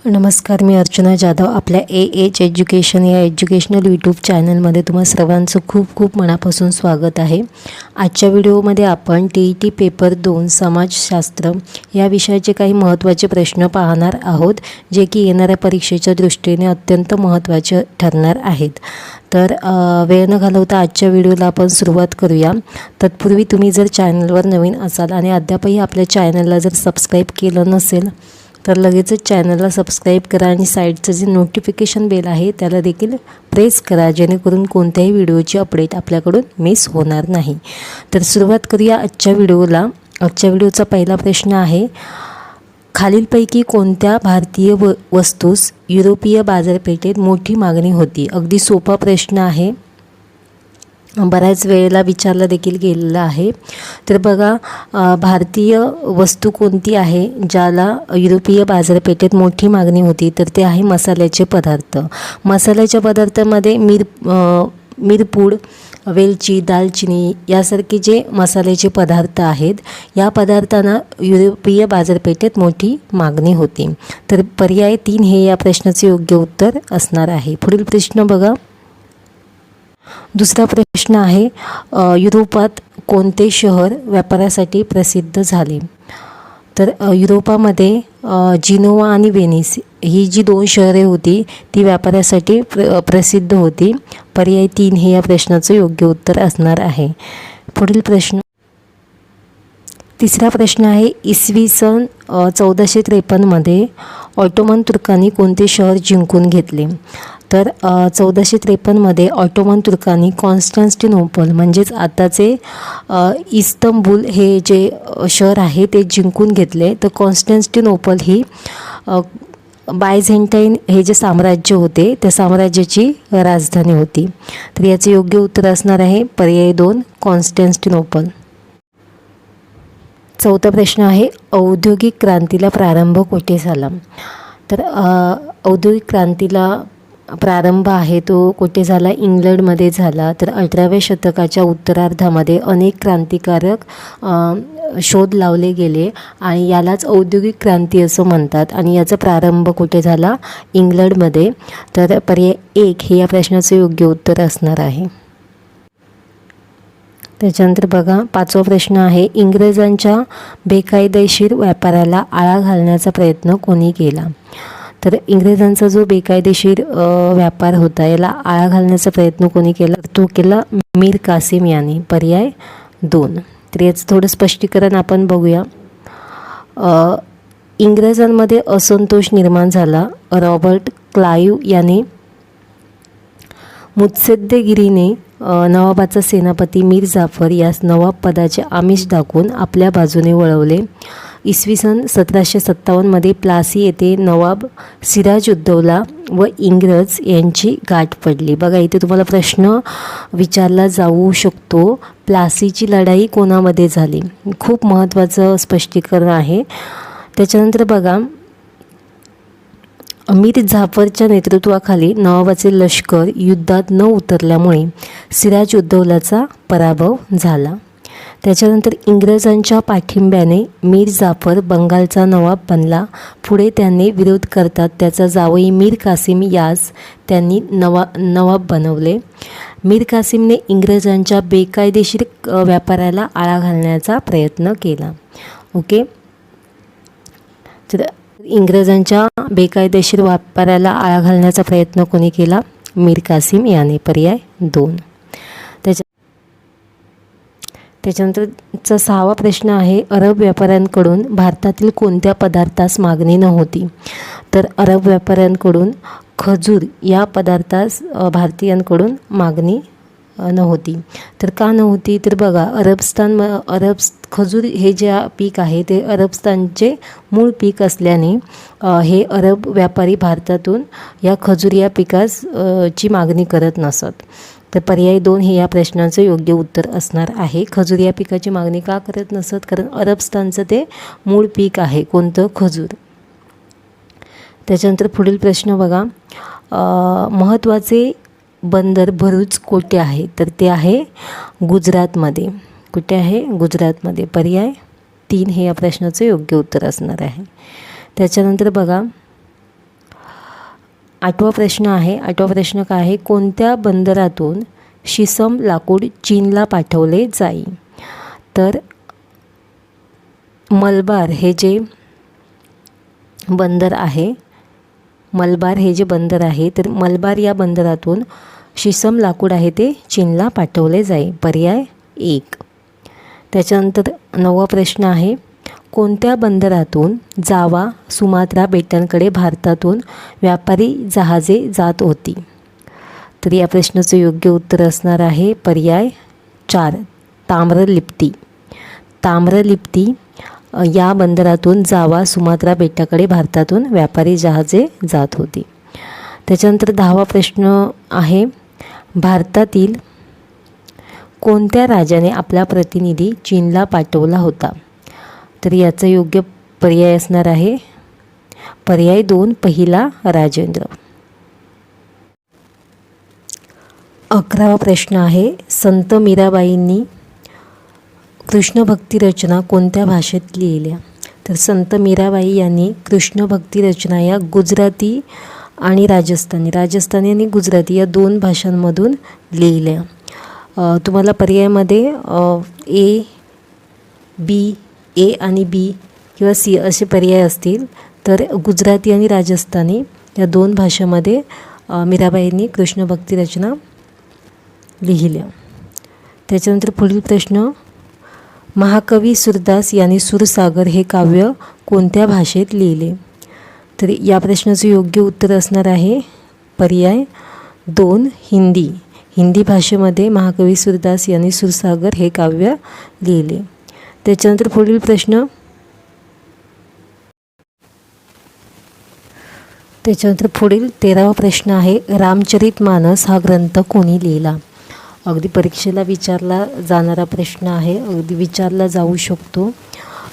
नमस्कार, मी अर्चना जाधव. आपल्या H education या एज्युकेशनल यूट्यूब चॅनलमध्ये तुम्हा सर्वांचं खूप खूप मनापासून स्वागत आहे. आजच्या व्हिडिओमध्ये आपण TET पेपर 2 समाजशास्त्र या विषयाचे काही महत्त्वाचे प्रश्न पाहणार आहोत, जे की येणाऱ्या परीक्षेच्या दृष्टीने अत्यंत महत्त्वाचे ठरणार आहेत. तर वेळ न घालवता आजच्या व्हिडिओला आपण सुरुवात करूया. तत्पूर्वी तुम्ही जर चॅनलवर नवीन असाल आणि अद्यापही आपल्या चॅनलला जर सबस्क्राईब केलं नसेल तर लगेचच चॅनलला सबस्क्राईब करा आणि साईडचं जे नोटिफिकेशन बेल आहे त्याला देखील प्रेस करा, जेणेकरून कोणत्याही व्हिडिओची अपडेट आपल्याकडून मिस होणार नाही. तर सुरुवात करूया आजच्या व्हिडिओला. आजच्या व्हिडिओचा पहिला प्रश्न आहे, खालीलपैकी कोणत्या भारतीय वस्तूस युरोपीय बाजारपेठेत मोठी मागणी होती? अगदी सोपा प्रश्न आहे, बऱ्याच वेळेला विचारला देखील गेलेला आहे. तर बघा, भारतीय वस्तू कोणती आहे ज्याला युरोपीय बाजारपेठेत मोठी मागणी होती? तर ते आहे मसाल्याचे पदार्थ. मसाल्याच्या पदार्थामध्ये मिरपूड, वेलची, दालचिनी यासारखे जे मसाल्याचे पदार्थ आहेत, या पदार्थांना युरोपीय बाजारपेठेत मोठी मागणी होती. तर पर्याय 3 हे या प्रश्नाचे योग्य उत्तर असणार आहे. पुढील प्रश्न बघा. दुसरा प्रश्न आहे, युरोपात कोणते शहर व्यापारासाठी प्रसिद्ध झाले? तर युरोपामध्ये जिनोवा आणि वेनिस ही जी 2 शहरे होती ती व्यापारासाठी प्रसिद्ध होती. पर्याय 3 हे या प्रश्नाचं योग्य उत्तर असणार आहे. पुढील प्रश्न, तिसरा प्रश्न आहे, इसवी सन 1453मध्ये ऑटोमन तुर्कांनी कोणते शहर जिंकून घेतले? तर 1453मध्ये ऑटोमन तुर्कांनी कॉन्स्टँटिनोपल म्हणजेच आताचे इस्तंबूल हे जे शहर आहे ते जिंकून घेतले. तर कॉन्स्टँटिनोपल ही बायझेंटाईन हे जे साम्राज्य होते त्या साम्राज्याची राजधानी होती. तर याचे योग्य उत्तर असणार आहे पर्याय 2 कॉन्स्टँटिनोपल. चौथा प्रश्न आहे, औद्योगिक क्रांतीला प्रारंभ कुठे झाला? तर औद्योगिक क्रांतीला प्रारंभ आहे तो कुठे झाला? इंग्लंडमध्ये झाला. तर 18व्या शतकाच्या उत्तरार्धामध्ये अनेक क्रांतिकारक शोध लावले गेले आणि यालाच औद्योगिक क्रांती असं म्हणतात. आणि याचा प्रारंभ कुठे झाला? इंग्लंडमध्ये. तर पर्याय 1 हे या प्रश्नाचे योग्य उत्तर असणार आहे. त्याच्यानंतर बघा, 5वा प्रश्न आहे, इंग्रजांच्या बेकायदेशीर व्यापाराला आळा घालण्याचा प्रयत्न कोणी केला? तर इंग्रजांचा जो बेकायदेशीर व्यापार होता याला आळा घालण्याचा प्रयत्न कोणी केला? तो केला मीर कासिम यांनी. पर्याय 2. तर याचं थोडं स्पष्टीकरण आपण बघूया. इंग्रजांमध्ये असंतोष निर्माण झाला. रॉबर्ट क्लाईव्ह याने मुत्सद्देगिरीने नवाबाचा सेनापती मीर जाफर यास नवाब पदाचे आमिष दाखवून आपल्या बाजूने वळवले. इसवी सन 1757मध्ये प्लासी येथे नवाब सिराजउद्दौला व इंग्रज यांची गाठ पडली. बघा, इथे तुम्हाला प्रश्न विचारला जाऊ शकतो, प्लासीची लढाई कोणामध्ये झाली? खूप महत्त्वाचं स्पष्टीकरण आहे. त्याच्यानंतर बघा, मीर जाफरच्या नेतृत्वाखाली नवाबाचे लष्कर युद्धात न उतरल्यामुळे सिराजउद्दौलाचा पराभव झाला. त्याच्यानंतर इंग्रजांच्या पाठिंब्याने मीर जाफर बंगालचा नवाब बनला. पुढे त्यांनी विरोध करतात त्याचा जावई मीर कासिम यास त्यांनी नवाब बनवले. मीर कासिमने इंग्रजांच्या बेकायदेशीर व्यापाराला आळा घालण्याचा प्रयत्न केला. ओके, तर इंग्रजांच्या बेकायदेशीर व्यापाराला आळा घालण्याचा प्रयत्न कोणी केला? मीर कासिम याने. पर्याय 2. त्याच्यानंतरचा 6वा प्रश्न आहे, अरब व्यापाऱ्यांकडून भारतातील कोणत्या पदार्थास मागणी नव्हती? तर अरब व्यापाऱ्यांकडून खजूर या पदार्थास भारतीयांकडून मागणी नव्हती. तर का नव्हती? तर बघा, खजूर हे जे पीक आहे ते अरबस्थानचे मूळ पीक असल्याने हे अरब व्यापारी भारतातून या खजूर या पिकास ची मागणी करत नसत. तर पर्याय 2 हे या प्रश्नाचं योग्य उत्तर असणार आहे. खजूर या पिकाची मागणी का करत नसत? कारण अरबस्थानचं ते मूळ पीक आहे. कोणतं? खजूर. त्याच्यानंतर पुढील प्रश्न बघा, महत्त्वाचे बंदर भरूच कोठे आहे? तर ते आहे गुजरातमध्ये. कुठे आहे? गुजरातमध्ये. पर्याय 3 हे या प्रश्नाचं योग्य उत्तर असणार आहे. त्याच्यानंतर बघा, आठवा प्रश्न काय आहे, कोणत्या बंदरातून शिसम लाकूड चीनला पाठवले जाई? तर मलबार हे जे बंदर आहे, तर मलबार या बंदरातून शिसम लाकूड आहे ते चीनला पाठवले जाईल. पर्याय 1. त्याच्यानंतर 9वा प्रश्न आहे, कोणत्या बंदरातून जावा सुमात्रा बेटांकडे भारतातून व्यापारी जहाजे जात होती? तर या प्रश्नाचं योग्य उत्तर असणार आहे पर्याय 4. ताम्रलिप्ती या बंदरातून जावा सुमात्रा बेटाकडे भारतातून व्यापारी जहाजे जात होती. त्याच्यानंतर 10वा प्रश्न आहे, भारतातील कोणत्या राजाने आपला प्रतिनिधी चीनला पाठवला होता? तर याचा योग्य पर्याय असणार आहे पर्याय 2. पहिला राजेंद्र. 11वा प्रश्न आहे, संत मीराबाईंनी कृष्ण भक्ती रचना कोणत्या भाषेत लिहिल्या? तर संत मीराबाई यांनी कृष्ण भक्ती रचना या गुजराती आणि राजस्थानी आणि गुजराती या 2 भाषांमधून लिहिल्या. तुम्हाला पर्यायामध्ये ए आणि बी किंवा सी असे पर्याय असतील. तर गुजराती आणि राजस्थानी या 2 भाषांमध्ये मीराबाईंनी कृष्ण भक्ती रचना लिहिल्या. त्याच्यानंतर पुढील प्रश्न, महाकवी सूरदास यांनी सूरसागर हे काव्य कोणत्या भाषेत लिहिले? तर या प्रश्नाचं योग्य उत्तर असणार आहे पर्याय 2. हिंदी भाषेमध्ये महाकवी सूरदास यांनी सूरसागर हे काव्य लिहिले. त्याच्यानंतर पुढील प्रश्न, पुढील 13वा प्रश्न आहे, रामचरितमानस हा ग्रंथ कोणी लिहिला? अगदी परीक्षेला विचारला जाणारा प्रश्न आहे, अगदी विचारला जाऊ शकतो.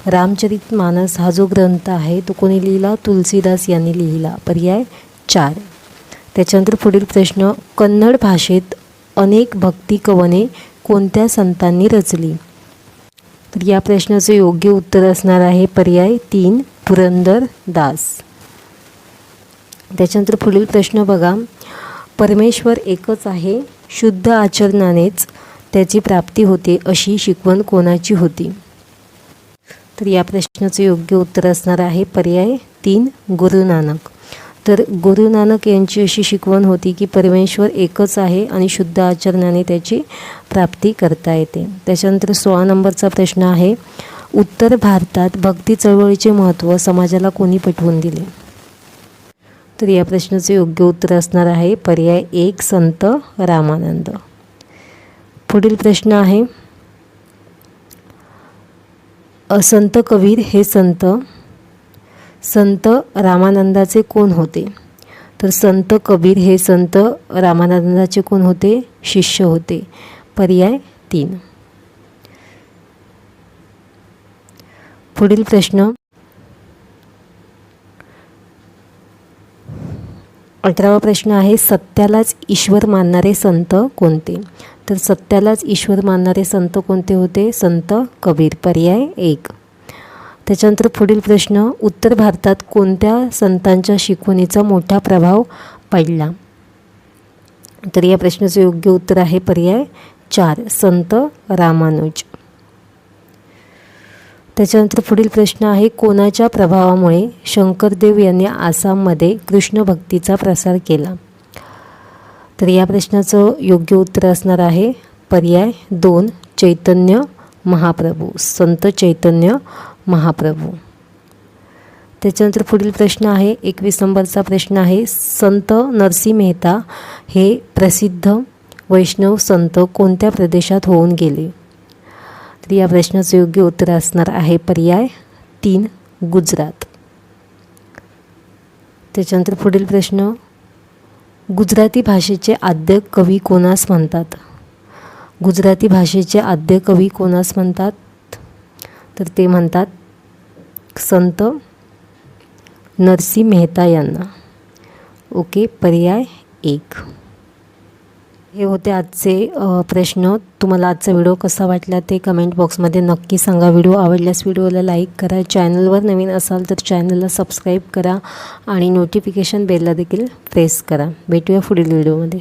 रामचरितमानस हा जो ग्रंथ आहे तो कोणी लिहिला? तुलसीदास यांनी लिहिला. पर्याय 4. त्याच्यानंतर पुढील प्रश्न, कन्नड भाषेत अनेक भक्ती कवने कोणत्या संतांनी रचली? तर या प्रश्नाचे योग्य उत्तर असणार आहे पर्याय 3. पुरंदरदास. त्याच्यानंतर पुढील प्रश्न बघा, परमेश्वर एकच आहे, शुद्ध आचरणानेच त्याची प्राप्ती होते अशी शिकवण कोणाची होती? तर या प्रश्नाचे योग्य उत्तर असणार आहे पर्याय 3. गुरु नानक. तर गुरु नानक यांची अशी शिकवण होती की परमेश्वर एकच आहे आणि शुद्ध आचरणाने त्याची प्राप्ती करता येते. त्याच्यानंतर 16 नंबरचा प्रश्न आहे, उत्तर भारतात भक्ती चळवळीचे महत्त्व समाजाला कोणी पटवून दिले? तर या प्रश्नाचे योग्य उत्तर असणार आहे पर्याय 1. संत रामानंद. पुढील प्रश्न आहे, संत कबीर हे संत रामानंदाचे कोण होते? तर संत कबीर हे संत रामानंदाचे कोण होते? शिष्य होते. पर्याय 3. पुढील प्रश्न, 18वा प्रश्न आहे, सत्यालाच ईश्वर मानणारे संत कोणते? तर सत्यालाच ईश्वर मानणारे संत कोणते होते? संत कबीर. पर्याय 1. त्याच्यानंतर पुढील प्रश्न, उत्तर भारतात कोणत्या संतांच्या शिकवणीचा मोठा प्रभाव पडला? तर या प्रश्नाचं योग्य उत्तर आहे पर्याय 4. संत रामानुज. त्याच्यानंतर पुढील प्रश्न आहे, कोणाच्या प्रभावामुळे शंकरदेव यांनी आसाममध्ये कृष्ण भक्तीचा प्रसार केला? तर या प्रश्नाचं योग्य उत्तर असणार आहे पर्याय 2. चैतन्य महाप्रभू, संत चैतन्य महाप्रभू. त्याच्यानंतर पुढील प्रश्न आहे 21 नंबरचा प्रश्न आहे, संत नरसिंह मेहता हे प्रसिद्ध वैष्णव संत कोणत्या प्रदेशात होऊन गेले? तर या प्रश्नाचं योग्य उत्तर असणार आहे पर्याय 3. गुजरात. त्याच्यानंतर पुढील प्रश्न, गुजराती भाषेचे आद्य कवी कोणास म्हणतात? गुजराती भाषेचे आद्य कवी कोणास म्हणतात? तर ते म्हणतात संत नरसिंह मेहता यांना. ओके, पर्याय 1. हे होते आजचे प्रश्न. तुम्हाला आजचा व्हिडिओ कसा वाटला ते कमेंट बॉक्समध्ये नक्की सांगा. व्हिडिओ आवडल्यास व्हिडिओला लाईक करा. चॅनलवर नवीन असाल तर चॅनलला सबस्क्राईब करा आणि नोटिफिकेशन बेलला देखील प्रेस करा. भेटूया पुढील व्हिडिओमध्ये.